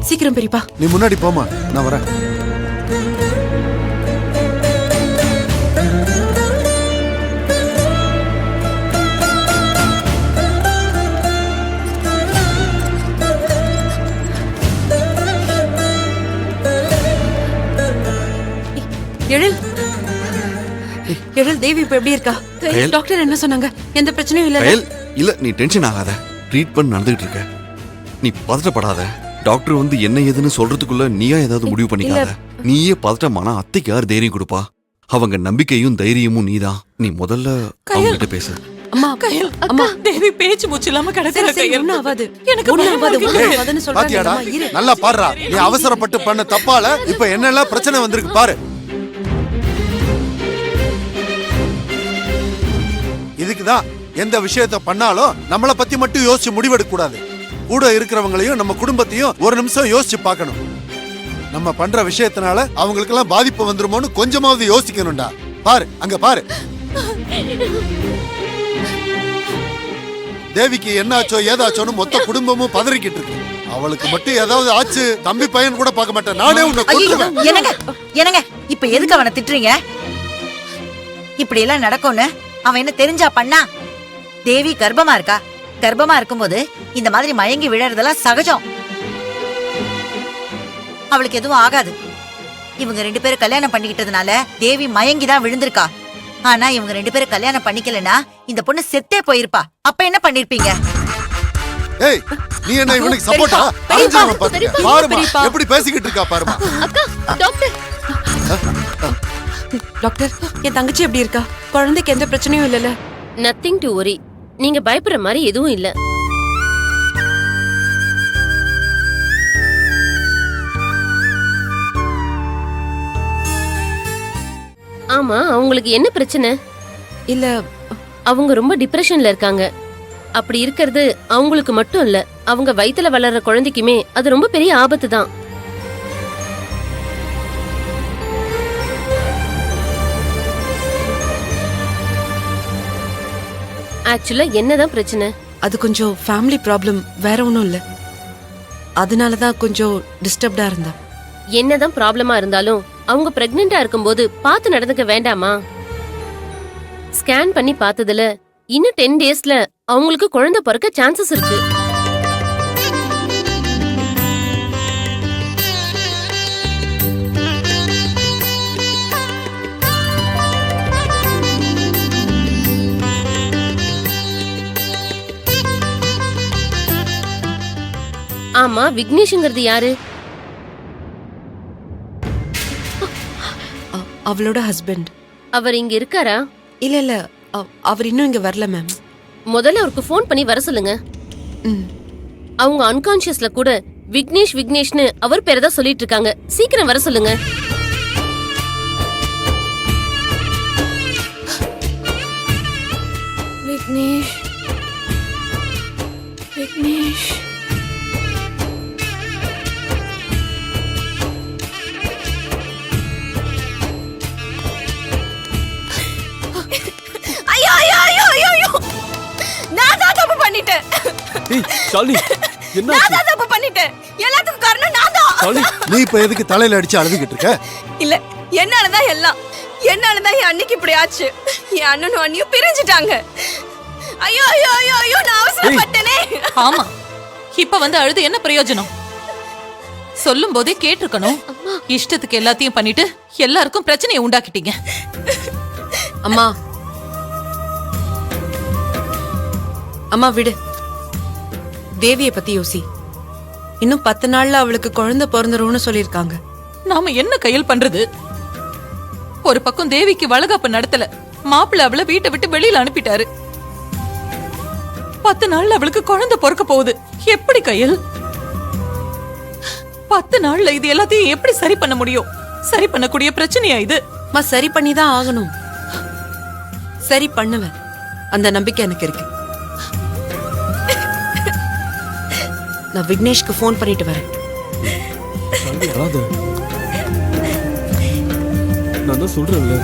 சீக்கிரம் பெரியப்பா. நீ முன்னாடி போமா, நான் வரேன். எழில், எழில், தேவி இப்ப எப்படி இருக்கா? டாக்டர் என்ன சொன்னாங்க? எந்த பிரச்சனையும் இல்ல? இல்ல, நீ டென்ஷன் ஆகாத. ட்ரீட்மெண்ட் நடந்துகிட்டு இருக்க, நீ பதட்டப்படாத. டாக்டர் வந்து என்ன ஏதுன்னு சொல்றதுக்குள்ள நீயா ஏதாவது முடிவு பண்ணிக்காத. நீயே பதட்டமானா அத்தைக்கு யார் தைரியம் கொடுப்பா? அவங்க நம்பிக்கையும் தைரியமும் நீதான். நீ முதல்ல அவங்ககிட்ட பேசு. அம்மா, கயல், அம்மா, தேவி பேச்சு மூச்சு இல்லாம கிடக்குற. ஒண்ணும் ஆகாது, எனக்கு ஒண்ணும் ஆகாதுன்னு சொல்றாங்க. நல்லா பாடுறா. நீ அவசரப்பட்டு பண்ண தப்பால இப்ப என்னெல்லாம் பிரச்சனை வந்திருக்கு பாரு. இதுக்குதான் எந்த விஷயத்த பண்ணாலும் நம்மள பத்தி மட்டும் யோசிச்சு முடிவெடுக்க கூடாது. கூட இருக்கிறவங்களையும் நம்ம குடும்பத்தையும் ஒரு நிமிஷம் யோசிச்சு பார்க்கணும். நம்ம பண்ற விஷயத்தினால அவங்களுக்கு எல்லாம் பாதிப்பு வந்துருமோன்னு கொஞ்சமாவது யோசிக்கணும்டா. பாரு, அங்க பாரு. தேவிக்கு என்னாச்சோ ஏதாச்சோன்னு மொத்த குடும்பமும் பதறிக்கிட்டு இருக்கு. அவளுக்கு மட்டும் ஏதாவது ஆச்சு, தம்பி பையன் கூட பார்க்க மாட்டேன். நானே உன்னை கொல்லுவேன். என்னங்க இப்ப எதுக்கு அவனை திட்டுறீங்க? இப்படி எல்லாம் நடக்கும்னு அவன் என்ன தெரிஞ்சா பண்ணா? தேவி கர்ப்பமா இருக்கா. கர்ப்பமா இருக்கும்போது இந்த மாதிரி மயங்கி விழறதெல்லாம் சகஜம். அவளுக்கு எதுவும் ஆகாது. இவங்க 2 பேரும் கல்யாணம் பண்ணிக்கிட்டதுனால தேவி மயங்கிதான் விழுந்திருக்கா. ஆனா இவங்க 2 பேரும் கல்யாணம் பண்ணிக்கலனா இந்த பொண்ணு செத்தே போயிருப்பா. அப்ப என்ன பண்ணிருப்பீங்க? ஏய், நீ என்ன இவனுக்கு சப்போர்ட்டா? பாருமா எப்படி பேசிக்கிட்டு இருக்கா பாருமா. டாக்டர், டாக்டர், என் தங்கச்சி எப்படி இருக்கா? குழந்தைக்கு எந்த பிரச்சனையும் இல்லல? Nothing to worry. நீங்க பயப்படுற மாதிரி எதுவும் இல்ல. ஆமா, அவங்களுக்கு என்ன பிரச்சனை? இல்ல, அவங்க ரொம்ப டிப்ரெஷன்ல இருக்காங்க. அப்படி இருக்கிறது அவங்களுக்கு மட்டும் இல்ல, அவங்க வயித்துல வளர்ற குழந்தைக்குமே அது ரொம்ப பெரிய ஆபத்து தான். ஆக்சுவலா என்னதான் பிரச்சனை? அது கொஞ்சம் ஃபேமிலி ப்ராப்ளம், வேற ஒண்ணும் இல்ல. அதனாலதான் கொஞ்சம் டிஸ்டர்ப்டா இருந்தா. என்னதான் ப்ராப்ளமா இருந்தாலும் அவங்க பிரெக்னெண்டா இருக்கும்போது பார்த்து நடந்துக்க வேண்டாமா? ஸ்கேன் பண்ணி பார்த்ததுல இன்னும் 10 டேஸ்ல அவங்களுக்கு குழந்தை பிறக்க சான்சஸ் இருக்கு. ஆமா, விக்னேஷ்ங்கிறது யாரு? அவளோட ஹஸ்பண்ட். அவர் இங்க இருக்காரா? இல்ல இல்ல, அவர் இன்னும் இங்க வரல மேம். முதல்ல அவருக்கு ஃபோன் பண்ணி வர சொல்லுங்க. அவங்க அன்கான்ஷியஸ்ல கூட விக்னேஷ் விக்னேஷ்னு அவர் பேரை தான் சொல்லிட்டு இருக்காங்க. சீக்கிரம் வர சொல்லுங்க. விக்னேஷ், விக்னேஷ். நீ இப்ப எதுக்கு தலையில அடிச்சு அழுதுகிட்டு இருக்க? இல்ல, என்னாலதான் எல்லாம். என்னாலதான் என் அன்னைக்கு இப்படி ஆச்சு. என் அண்ணனும் அண்ணியும் பிரிஞ்சுட்டாங்க. ஐயோ ஐயோ ஐயோ ஐயோ, நான் அவசரப்பட்டனே. ஆமா, இப்ப வந்து அழுது என்ன பிரயோஜனம்? சொல்லும் போதே கேட்டிருக்கணும். இஷ்டத்துக்கு எல்லாத்தையும் பண்ணிட்டு எல்லாருக்கும் பிரச்சனையை உண்டாக்கிட்டீங்க. அம்மா, அம்மா விடு. தேவிய பத்தி யோசி. இன்னும் 10 நாள்ல அவளுக்கு குழந்தை பிறந்துரும்னு சொல்லிருக்காங்க. நாம என்ன கையில் பண்றது? ஒரு பக்கம் தேவிக்கு வளகாப்பு நடத்தல, மாப்பிள்ள அவளை வீட்டை விட்டு வெளியில அனுப்பிட்டாரு. 10 நாள்ல அவளுக்கு குழந்தை பிறக்க போகுது. எப்படி கையில்? 10 நாள்ல இது எல்லாத்தையும் எப்படி சரி பண்ண முடியும்? சரி பண்ணக்கூடிய பிரச்சனையா இது? சரி பண்ணிதான் ஆகணும். சரி பண்ணுவேன், அந்த நம்பிக்கை எனக்கு இருக்கு. நான் விக்னேஷ்க்கு ஃபோன் பண்ணிட்டு வரேன். நான் தான் சொல்றேன்ல.